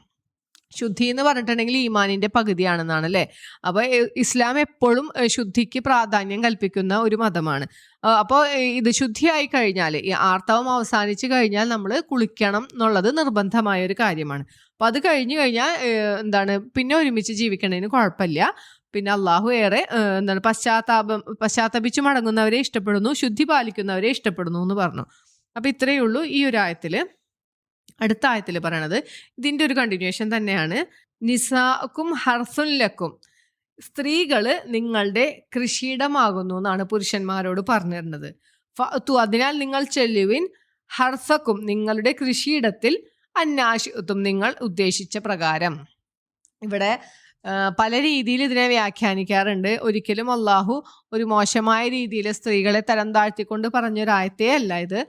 ശുദ്ധി എന്ന് പറഞ്ഞിട്ടുണ്ടെങ്കിൽ ഈമാനിന്റെ പകുതിയാണെന്നാണ് അല്ലേ. അപ്പൊ ഇസ്ലാം എപ്പോഴും ശുദ്ധിക്ക് പ്രാധാന്യം കൽപ്പിക്കുന്ന ഒരു മതമാണ്. അപ്പോൾ ഇത് ശുദ്ധിയായി കഴിഞ്ഞാൽ, ഈ ആർത്തവം അവസാനിച്ചു കഴിഞ്ഞാൽ നമ്മൾ കുളിക്കണം എന്നുള്ളത് നിർബന്ധമായ ഒരു കാര്യമാണ്. അപ്പൊ അത് കഴിഞ്ഞു കഴിഞ്ഞാൽ പിന്നെ ഒരുമിച്ച് ജീവിക്കണതിന് കുഴപ്പമില്ല. പിന്നെ അള്ളാഹു ഏറെ പശ്ചാത്തപിച്ചു മടങ്ങുന്നവരെ ഇഷ്ടപ്പെടുന്നു, ശുദ്ധി പാലിക്കുന്നവരെ ഇഷ്ടപ്പെടുന്നു എന്ന് പറഞ്ഞു. അപ്പൊ ഇത്രയേ ഉള്ളൂ ഈ ഒരു ആയത്തില്. അടുത്ത ആയത്തിൽ പറയണത് ഇതിന്റെ ഒരു കണ്ടിന്യൂഷൻ തന്നെയാണ്. നിസാക്കും ഹർസുൻ ലക്കും സ്ത്രീകള് നിങ്ങളുടെ കൃഷിയിടമാകുന്നു എന്നാണ് പുരുഷന്മാരോട് പറഞ്ഞിരുന്നത്. അതിനാൽ നിങ്ങൾ ചെല്ലുവിൻ, ഹർസക്കും നിങ്ങളുടെ കൃഷിയിടത്തിൽ, അന്നാശിത്തും നിങ്ങൾ ഉദ്ദേശിച്ച പ്രകാരം. ഇവിടെ പല രീതിയിൽ ഇതിനെ വ്യാഖ്യാനിക്കാറുണ്ട്. ഒരിക്കലും അള്ളാഹു ഒരു മോശമായ രീതിയിൽ സ്ത്രീകളെ തരം താഴ്ത്തിക്കൊണ്ട് പറഞ്ഞൊരായത്തേ അല്ല ഇത്.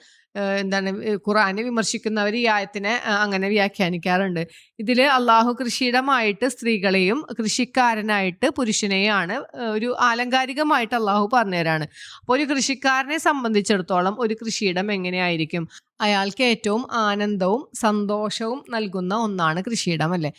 ഖുർആനെ വിമർശിക്കുന്നവർ ഈ ആയത്തിനെ അങ്ങനെ വ്യാഖ്യാനിക്കാറുണ്ട്. ഇതിൽ അള്ളാഹു കൃഷിയിടമായിട്ട് സ്ത്രീകളെയും കൃഷിക്കാരനായിട്ട് പുരുഷനെയാണ് ഒരു ആലങ്കാരികമായിട്ട് അള്ളാഹു പറഞ്ഞുതരാണ്. അപ്പോൾ ഒരു കൃഷിക്കാരനെ സംബന്ധിച്ചിടത്തോളം ഒരു കൃഷിയിടം എങ്ങനെയായിരിക്കും? അയാൾക്ക് ഏറ്റവും ആനന്ദവും സന്തോഷവും നൽകുന്ന ഒന്നാണ് കൃഷിയിടം അല്ലേ.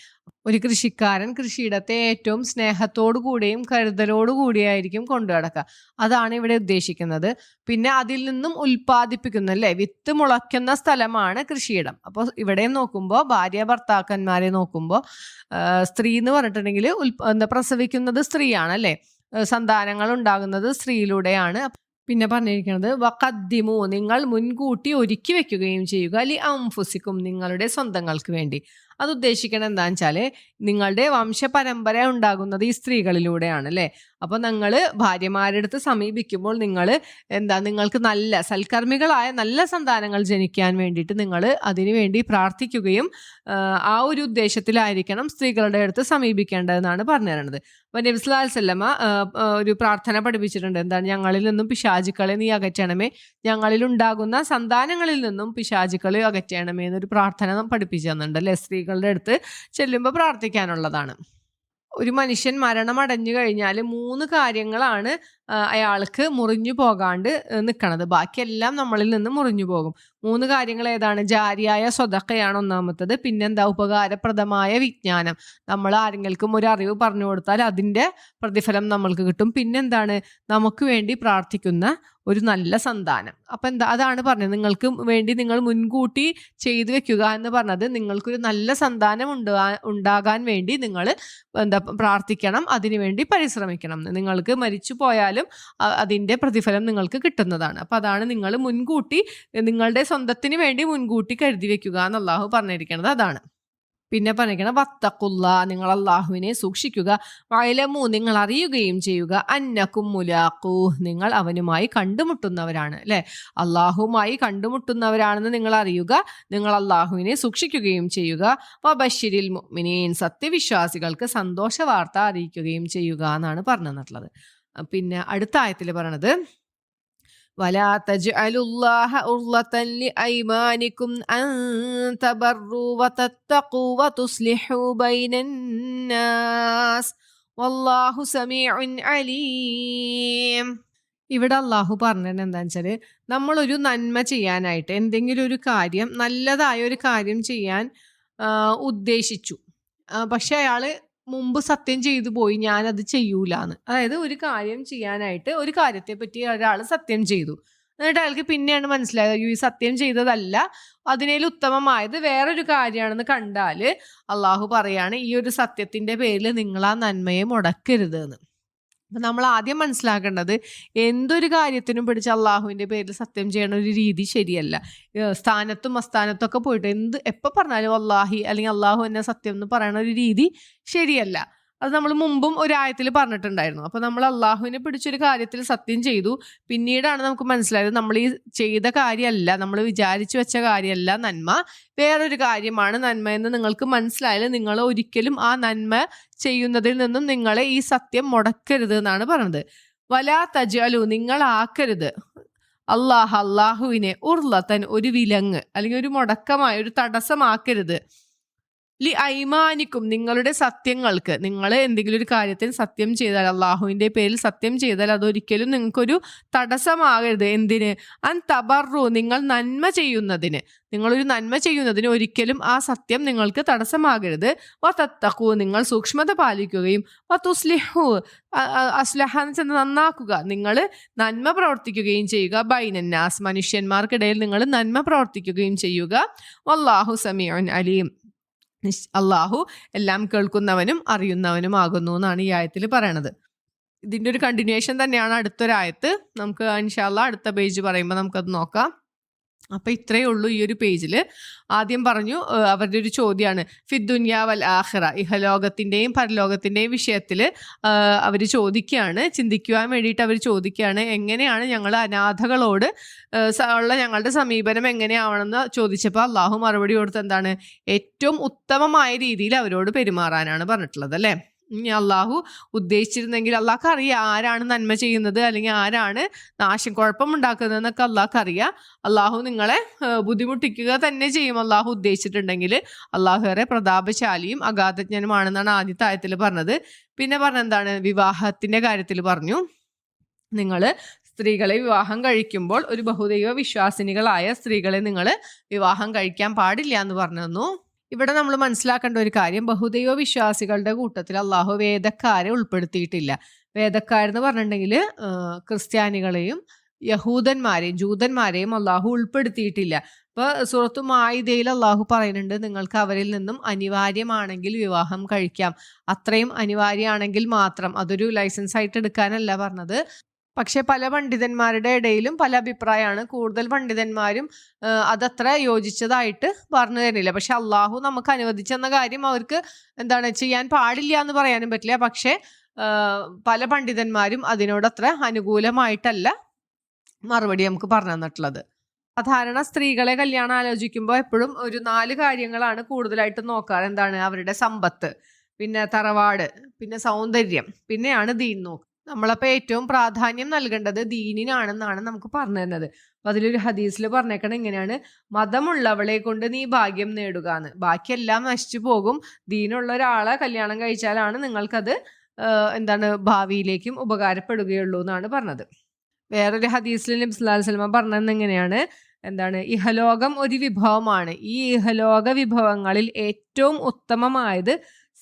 ഒരു കൃഷിക്കാരൻ കൃഷിയിടത്തെ ഏറ്റവും സ്നേഹത്തോടു കൂടിയും കരുതലോടു കൂടിയായിരിക്കും കൊണ്ടു നടക്കുക. അതാണ് ഇവിടെ ഉദ്ദേശിക്കുന്നത്. പിന്നെ അതിൽ നിന്നും ഉൽപ്പാദിപ്പിക്കുന്ന അല്ലേ, വിത്ത് മുളയ്ക്കുന്ന സ്ഥലമാണ് കൃഷിയിടം. അപ്പോൾ ഇവിടെയും നോക്കുമ്പോൾ ഭാര്യ ഭർത്താക്കന്മാരെ നോക്കുമ്പോൾ സ്ത്രീ എന്ന് പറഞ്ഞിട്ടുണ്ടെങ്കിൽ പ്രസവിക്കുന്നത് സ്ത്രീയാണ് അല്ലേ, സന്താനങ്ങൾ ഉണ്ടാകുന്നത് സ്ത്രീയിലൂടെയാണ്. പിന്നെ പറഞ്ഞിരിക്കുന്നത് വഖദ്ദിമു നിങ്ങൾ മുൻകൂട്ടി ഒരുക്കി വെക്കുകയും ചെയ്യുക, ലി അൻഫുസിക്കും നിങ്ങളുടെ സ്വന്തങ്ങൾക്ക് വേണ്ടി. അത് ഉദ്ദേശിക്കുന്നത് എന്താണെന്ന് വെച്ചാൽ നിങ്ങളുടെ വംശപരമ്പര ഉണ്ടാകുന്നത് ഈ സ്ത്രീകളിലൂടെയാണ് അല്ലേ. അപ്പോൾ നിങ്ങൾ ഭാര്യമാരുടെ അടുത്ത് സമീപിക്കുമ്പോൾ നിങ്ങൾക്ക് നല്ല സൽക്കർമ്മികളായ നല്ല സന്താനങ്ങൾ ജനിക്കാൻ വേണ്ടിയിട്ട് നിങ്ങൾ അതിനുവേണ്ടി പ്രാർത്ഥിക്കുകയും ആ ഒരു ഉദ്ദേശത്തിലായിരിക്കണം സ്ത്രീകളുടെ അടുത്ത് സമീപിക്കേണ്ടതെന്നാണ് പറഞ്ഞു തരുന്നത്. അപ്പോൾ നബി സല്ലല്ലാഹു അലൈഹി വസല്ലമ ഒരു പ്രാർത്ഥന പഠിപ്പിച്ചിട്ടുണ്ട്. എന്താണ്? ഞങ്ങളിൽ നിന്നും പിശാചുക്കളെ നീ അകറ്റണമേ, ഞങ്ങളിൽ ഉണ്ടാകുന്ന സന്താനങ്ങളിൽ നിന്നും പിശാചുക്കളെ അകറ്റണമേ എന്നൊരു പ്രാർത്ഥന പഠിപ്പിച്ചു തന്നിട്ടുണ്ട് അല്ലേ. സ്ത്രീകളുടെ അടുത്ത് ചെല്ലുമ്പോൾ പ്രാർത്ഥിക്കാനുള്ളതാണ്. ഒരു മനുഷ്യൻ മരണമടഞ്ഞു കഴിഞ്ഞാൽ 3 കാര്യങ്ങളാണ് അയാൾക്ക് മുറിഞ്ഞു പോകാണ്ട് നിൽക്കണത്. ബാക്കിയെല്ലാം നമ്മളിൽ നിന്ന് മുറിഞ്ഞു പോകും. 3 കാര്യങ്ങൾ ഏതാണ്? ജാരിയായ സ്വതക്കയാണ് ഒന്നാമത്തത്. പിന്നെന്താ? ഉപകാരപ്രദമായ വിജ്ഞാനം. നമ്മൾ ആരെങ്കിലും ഒരു അറിവ് പറഞ്ഞു കൊടുത്താൽ അതിൻ്റെ പ്രതിഫലം നമ്മൾക്ക് കിട്ടും. പിന്നെന്താണ്? നമുക്ക് വേണ്ടി പ്രാർത്ഥിക്കുന്ന ഒരു നല്ല സന്താനം. അപ്പം അതാണ് പറഞ്ഞത്, നിങ്ങൾക്ക് വേണ്ടി നിങ്ങൾ മുൻകൂട്ടി ചെയ്തു വെക്കുക എന്ന് പറഞ്ഞത് നിങ്ങൾക്കൊരു നല്ല സന്താനം ഉണ്ടാകാൻ വേണ്ടി നിങ്ങൾ പ്രാർത്ഥിക്കണം, അതിനുവേണ്ടി പരിശ്രമിക്കണം. നിങ്ങൾക്ക് മരിച്ചു പോയാലും അതിൻ്റെ പ്രതിഫലം നിങ്ങൾക്ക് കിട്ടുന്നതാണ്. അപ്പം അതാണ് നിങ്ങൾ മുൻകൂട്ടി നിങ്ങളുടെ സ്വന്തത്തിന് വേണ്ടി മുൻകൂട്ടി കരുതി വെക്കുക എന്ന് അല്ലാഹു പറഞ്ഞിരിക്കുന്നത്. അതാണ്. പിന്നെ പറഞ്ഞിരിക്കണം വത്തഖുല്ല, നിങ്ങൾ അള്ളാഹുവിനെ സൂക്ഷിക്കുക. വഅലമു, നിങ്ങൾ അറിയുകയും ചെയ്യുക. അന്നകും മുലാഖൂ, നിങ്ങൾ അവനുമായി കണ്ടുമുട്ടുന്നവരാണ് അല്ലെ. അള്ളാഹുമായി കണ്ടുമുട്ടുന്നവരാണെന്ന് നിങ്ങൾ അറിയുക. നിങ്ങൾ അള്ളാഹുവിനെ സൂക്ഷിക്കുകയും ചെയ്യുക. വബശ്ശിരിൽ മുഅ്മിനീൻ, സത്യവിശ്വാസികൾക്ക് സന്തോഷ വാർത്ത അറിയിക്കുകയും ചെയ്യുക എന്നാണ് പറഞ്ഞു തന്നിട്ടുള്ളത്. പിന്നെ അടുത്ത ആയത്തിൽ പറയണത് ولا تجعلوا الله عرضة لأيمانكم أن تبروا وتتقوا وتصلحوا بين الناس والله سميع عليم. ഇവിടെ അള്ളാഹു പറഞ്ഞത് എന്താണെന്ന് വെച്ചാൽ നമ്മളൊരു നന്മ ചെയ്യാനായിട്ട് എന്തെങ്കിലും ഒരു കാര്യം, നല്ലതായ ഒരു കാര്യം ചെയ്യാൻ ഉദ്ദേശിച്ചു, പക്ഷെ അയാള് മുമ്പ് സത്യം ചെയ്തു പോയി ഞാനത് ചെയ്യൂലാന്ന്. അതായത് ഒരു കാര്യം ചെയ്യാനായിട്ട് ഒരു കാര്യത്തെ പറ്റി ഒരാൾ സത്യം ചെയ്തു, എന്നിട്ട് അയാൾക്ക് പിന്നെയാണ് മനസ്സിലായത് ഈ സത്യം ചെയ്തതല്ല, അതിനേൽ ഉത്തമമായത് വേറൊരു കാര്യമാണെന്ന് കണ്ടാൽ അള്ളാഹു പറയാണ് ഈ ഒരു സത്യത്തിന്റെ പേരിൽ നിങ്ങൾ ആ നന്മയെ മുടക്കരുത് എന്ന്. അപ്പം നമ്മൾ ആദ്യം മനസ്സിലാക്കേണ്ടത് എന്തൊരു കാര്യത്തിനും പിടിച്ച് അള്ളാഹുവിൻ്റെ പേരിൽ സത്യം ചെയ്യണ ഒരു രീതി ശരിയല്ല. സ്ഥാനത്തും അസ്ഥാനത്തും ഒക്കെ പോയിട്ട് എപ്പോൾ പറഞ്ഞാലും അള്ളാഹി അല്ലെങ്കിൽ അള്ളാഹു എന്നെ സത്യം എന്ന് പറയണ ഒരു രീതി ശരിയല്ല. അത് നമ്മൾ മുമ്പും ഒരു ആയത്തിൽ പറഞ്ഞിട്ടുണ്ടായിരുന്നു. അപ്പോൾ നമ്മൾ അള്ളാഹുവിനെ പിടിച്ചൊരു കാര്യത്തിൽ സത്യം ചെയ്തു, പിന്നീടാണ് നമുക്ക് മനസ്സിലായത് നമ്മൾ ഈ ചെയ്ത കാര്യമല്ല, നമ്മൾ വിചാരിച്ചു വെച്ച കാര്യമല്ല നന്മ, വേറൊരു കാര്യമാണ് നന്മ എന്ന് നിങ്ങൾക്ക് മനസ്സിലായാലും നിങ്ങൾ ഒരിക്കലും ആ നന്മ ചെയ്യുന്നതിൽ നിന്നും നിങ്ങളെ ഈ സത്യം മുടക്കരുത് എന്നാണ് പറഞ്ഞത്. വലാ തജ്അലു, നിങ്ങൾ ആക്കരുത് അള്ളാഹുവിനെ ഉർലത്തൻ, ഒരു വിലങ്ങ് അല്ലെങ്കിൽ ഒരു മുടക്കമായ ഒരു തടസ്സമാക്കരുത്. ലി ഐമാനിക്കും, നിങ്ങളുടെ സത്യങ്ങൾക്ക്. നിങ്ങൾ എന്തെങ്കിലും ഒരു കാര്യത്തിൽ സത്യം ചെയ്താൽ, അള്ളാഹുവിൻ്റെ പേരിൽ സത്യം ചെയ്താൽ അതൊരിക്കലും നിങ്ങൾക്കൊരു തടസ്സമാകരുത്. എന്തിന്? അൻ തബറു, നിങ്ങൾ നന്മ ചെയ്യുന്നതിന്. നിങ്ങളൊരു നന്മ ചെയ്യുന്നതിന് ഒരിക്കലും ആ സത്യം നിങ്ങൾക്ക് തടസ്സമാകരുത്. വതത്തഖൂ, നിങ്ങൾ സൂക്ഷ്മത പാലിക്കുകയും വതുസ്ലിഹു, അസ്ലഹാൻ ചെന്ന് നന്നാക്കുക, നിങ്ങൾ നന്മ പ്രവർത്തിക്കുകയും ചെയ്യുക. ബൈനന്നാസ്, മനുഷ്യന്മാർക്കിടയിൽ നിങ്ങൾ നന്മ പ്രവർത്തിക്കുകയും ചെയ്യുക. വല്ലാഹു സമീഉൻ അലീം, അള്ളാഹു എല്ലാം കേൾക്കുന്നവനും അറിയുന്നവനും ആകുന്നു എന്നാണ് ഈ ആയത്തിൽ പറയണത്. ഇതിൻ്റെ ഒരു കണ്ടിന്യൂഷൻ തന്നെയാണ് അടുത്തൊരായത്ത്. നമുക്ക് ഇൻഷാ അല്ലാഹ് അടുത്ത പേജ് പറയുമ്പോൾ നമുക്കത് നോക്കാം. അപ്പം ഇത്രയേ ഉള്ളൂ ഈ ഒരു പേജിൽ. ആദ്യം പറഞ്ഞു അവരുടെ ഒരു ചോദ്യമാണ് ഫിദ്ദുനിയ വൽ ആഖിറ, ഇഹലോകത്തിൻ്റെയും പരലോകത്തിൻ്റെയും വിഷയത്തിൽ അവർ ചോദിക്കുകയാണ്, ചിന്തിക്കുവാൻ വേണ്ടിയിട്ട് അവർ ചോദിക്കുകയാണ് എങ്ങനെയാണ് ഞങ്ങൾ അനാഥകളോട് ഉള്ള ഞങ്ങളുടെ സമീപനം എങ്ങനെയാവണമെന്ന് ചോദിച്ചപ്പോൾ അള്ളാഹു മറുപടി കൊടുത്ത് എന്താണ്? ഏറ്റവും ഉത്തമമായ രീതിയിൽ അവരോട് പെരുമാറാനാണ് പറഞ്ഞിട്ടുള്ളത് അല്ലേ. അള്ളാഹു ഉദ്ദേശിച്ചിരുന്നെങ്കിൽ അള്ളാഹ്ക്ക് അറിയാം ആരാണ് നന്മ ചെയ്യുന്നത് അല്ലെങ്കിൽ ആരാണ് നാശം കുഴപ്പമുണ്ടാക്കുന്നതെന്നൊക്കെ അള്ളാഹ്ക്ക് അറിയാം. അള്ളാഹു നിങ്ങളെ ബുദ്ധിമുട്ടിക്കുക തന്നെ ചെയ്യും അള്ളാഹു ഉദ്ദേശിച്ചിട്ടുണ്ടെങ്കിൽ. അള്ളാഹു ഏറെ പ്രതാപശാലിയും അഗാധജ്ഞനുമാണെന്നാണ് ആദ്യത്തെ ആയത്തിൽ പറഞ്ഞത്. പിന്നെ പറഞ്ഞെന്താണ്? വിവാഹത്തിന്റെ കാര്യത്തിൽ പറഞ്ഞു, നിങ്ങൾ സ്ത്രീകളെ വിവാഹം കഴിക്കുമ്പോൾ ഒരു ബഹുദൈവ വിശ്വാസിനികളായ സ്ത്രീകളെ നിങ്ങൾ വിവാഹം കഴിക്കാൻ പാടില്ല എന്ന് പറഞ്ഞു തന്നു. ഇവിടെ നമ്മൾ മനസ്സിലാക്കേണ്ട ഒരു കാര്യം, ബഹുദൈവ വിശ്വാസികളുടെ കൂട്ടത്തിൽ അള്ളാഹു വേദക്കാരെ ഉൾപ്പെടുത്തിയിട്ടില്ല. വേദക്കാരെന്ന് പറഞ്ഞിട്ടുണ്ടെങ്കിൽ ക്രിസ്ത്യാനികളെയും യഹൂദന്മാരെയും ജൂതന്മാരെയും അള്ളാഹു ഉൾപ്പെടുത്തിയിട്ടില്ല. അപ്പോൾ സൂറത്തു മാഇദയിൽ അള്ളാഹു പറയുന്നുണ്ട് നിങ്ങൾക്ക് അവരിൽ നിന്നും അനിവാര്യമാണെങ്കിൽ വിവാഹം കഴിക്കാം. അത്രയും അനിവാര്യമാണെങ്കിൽ മാത്രം, അതൊരു ലൈസൻസ് ആയിട്ട് എടുക്കാനല്ല പറഞ്ഞത്. പക്ഷെ പല പണ്ഡിതന്മാരുടെ ഇടയിലും പല അഭിപ്രായമാണ്. കൂടുതൽ പണ്ഡിതന്മാരും അതത്ര യോജിച്ചതായിട്ട് പറഞ്ഞു തരുന്നില്ല. പക്ഷെ അള്ളാഹു നമുക്ക് അനുവദിച്ചെന്ന കാര്യം അവർക്ക് ചെയ്യാൻ പാടില്ല എന്ന് പറയാനും പറ്റില്ല. പക്ഷെ പല പണ്ഡിതന്മാരും അതിനോടത്ര അനുകൂലമായിട്ടല്ല മറുപടി നമുക്ക് പറഞ്ഞു തന്നിട്ടുള്ളത്. സാധാരണ സ്ത്രീകളെ കല്യാണം ആലോചിക്കുമ്പോൾ എപ്പോഴും ഒരു 4 കാര്യങ്ങളാണ് കൂടുതലായിട്ട് നോക്കാറ്. അവരുടെ സമ്പത്ത്, പിന്നെ തറവാട്, പിന്നെ സൗന്ദര്യം, പിന്നെയാണ് ദീൻ നോക്കുക. നമ്മളപ്പോൾ ഏറ്റവും പ്രാധാന്യം നൽകേണ്ടത് ദീനിനാണെന്നാണ് നമുക്ക് പറഞ്ഞു തരുന്നത്. അപ്പൊ അതിലൊരു ഹദീസിൽ പറഞ്ഞേക്കണം ഇങ്ങനെയാണ്: മതമുള്ളവളെ കൊണ്ട് നീ ഭാഗ്യം നേടുക എന്ന്. ബാക്കിയെല്ലാം നശിച്ചു പോകും. ദീനുള്ള ഒരാളെ കല്യാണം കഴിച്ചാലാണ് നിങ്ങൾക്കത് ഭാവിയിലേക്കും ഉപകാരപ്പെടുകയുള്ളൂ എന്നാണ് പറഞ്ഞത്. വേറൊരു ഹദീസിൽ നബി സല്ലല്ലാഹു അലൈഹി വസല്ലം പറഞ്ഞത് എങ്ങനെയാണ്: ഇഹലോകം ഒരു വിഭവമാണ്. ഈ ഇഹലോക വിഭവങ്ങളിൽ ഏറ്റവും ഉത്തമമായത്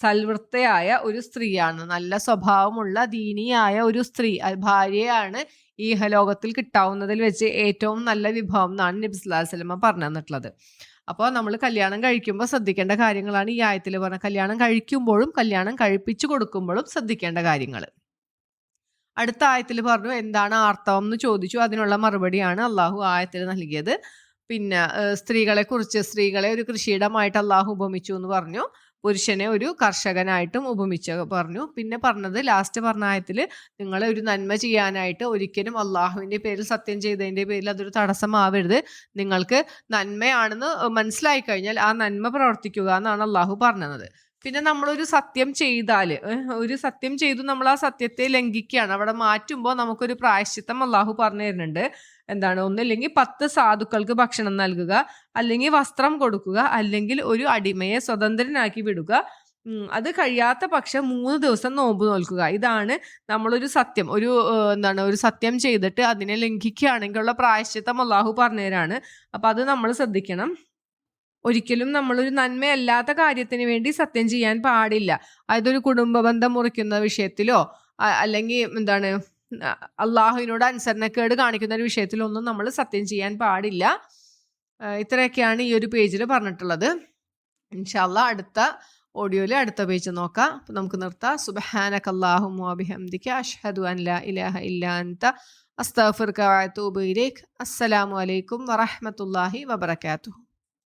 സൽവൃത്തയായ ഒരു സ്ത്രീയാണ്. നല്ല സ്വഭാവമുള്ള ദീനിയായ ഒരു സ്ത്രീ, ഭാര്യയാണ് ഈ ഇഹലോകത്തിൽ കിട്ടാവുന്നതിൽ വെച്ച് ഏറ്റവും നല്ല വിഭവം എന്നാണ് നബി സല്ലല്ലാഹു അലൈഹി വസല്ലം പറഞ്ഞു തന്നിട്ടുള്ളത്. അപ്പോൾ നമ്മൾ കല്യാണം കഴിക്കുമ്പോൾ ശ്രദ്ധിക്കേണ്ട കാര്യങ്ങളാണ് ഈ ആയത്തിൽ പറഞ്ഞ. കല്യാണം കഴിക്കുമ്പോഴും കല്യാണം കഴിപ്പിച്ചു കൊടുക്കുമ്പോഴും ശ്രദ്ധിക്കേണ്ട കാര്യങ്ങൾ. അടുത്ത ആയത്തിൽ പറഞ്ഞു എന്താണ് ആർത്തവം എന്ന് ചോദിച്ചു. അതിനുള്ള മറുപടിയാണ് അള്ളാഹു ആയത്തിൽ നൽകിയത്. പിന്നെ സ്ത്രീകളെ ഒരു കൃഷിയിടമായിട്ട് അള്ളാഹു ഉപമിച്ചു എന്ന് പറഞ്ഞു. പുരുഷനെ ഒരു കർഷകനായിട്ടും പറഞ്ഞു. പിന്നെ പറഞ്ഞത് ലാസ്റ്റ് പറഞ്ഞ ആയത്തിൽ നിങ്ങളെ ഒരു നന്മ ചെയ്യാനായിട്ട് ഒരിക്കലും അള്ളാഹുവിൻ്റെ പേരിൽ സത്യം ചെയ്തതിൻ്റെ പേരിൽ അതൊരു തടസ്സമാവരുത്. നിങ്ങൾക്ക് നന്മയാണെന്ന് മനസ്സിലായി കഴിഞ്ഞാൽ ആ നന്മ പ്രവർത്തിക്കുക എന്നാണ് അള്ളാഹു പറഞ്ഞത്. പിന്നെ നമ്മളൊരു സത്യം ചെയ്താൽ, ഒരു സത്യം ചെയ്തു നമ്മൾ ആ സത്യത്തെ ലംഘിക്കുകയാണ്, അവിടെ മാറ്റുമ്പോൾ നമുക്കൊരു പ്രായശ്ചിത്തം അള്ളാഹു പറഞ്ഞു തരുന്നുണ്ട്. ഒന്നില്ലെങ്കിൽ 10 സാധുക്കൾക്ക് ഭക്ഷണം നൽകുക, അല്ലെങ്കിൽ വസ്ത്രം കൊടുക്കുക, അല്ലെങ്കിൽ ഒരു അടിമയെ സ്വതന്ത്രനാക്കി വിടുക. അത് കഴിയാത്ത പക്ഷം 3 ദിവസം നോമ്പ് നോൽക്കുക. ഇതാണ് നമ്മളൊരു സത്യം, ഒരു സത്യം ചെയ്തിട്ട് അതിനെ ലംഘിക്കുകയാണെങ്കിൽ ഉള്ള പ്രായശ്ചിത്തം അള്ളാഹു പറഞ്ഞുതരാണ്. അപ്പം അത് നമ്മൾ ശ്രദ്ധിക്കണം. ഒരിക്കലും നമ്മളൊരു നന്മയല്ലാത്ത കാര്യത്തിന് വേണ്ടി സത്യം ചെയ്യാൻ പാടില്ല. അതൊരു കുടുംബ ബന്ധം മുറിക്കുന്ന വിഷയത്തിലോ അല്ലെങ്കിൽ അള്ളാഹുവിനോട് അനുസരണക്കേട് കാണിക്കുന്ന ഒരു വിഷയത്തിലൊന്നും നമ്മൾ സത്യം ചെയ്യാൻ പാടില്ല. ഇത്രയൊക്കെയാണ് ഈ ഒരു പേജിൽ പറഞ്ഞിട്ടുള്ളത്. ഇൻഷാ അല്ലാഹ് അടുത്ത ഓഡിയോയിൽ അടുത്ത പേജ് നോക്കാം. അപ്പം നമുക്ക് നിർത്താം. സുബ്ഹാനകല്ലാഹുമ്മ വബിഹംദിക അഷ്ഹദു അൻ ലാ ഇലാഹ ഇല്ലാ അൻത അസ്തഗ്ഫിറുക വഅതൂബു ഇലൈക്. അസ്സലാമു അലൈക്കും വറഹ്മത്തുള്ളാഹി വബറകാതുഹു.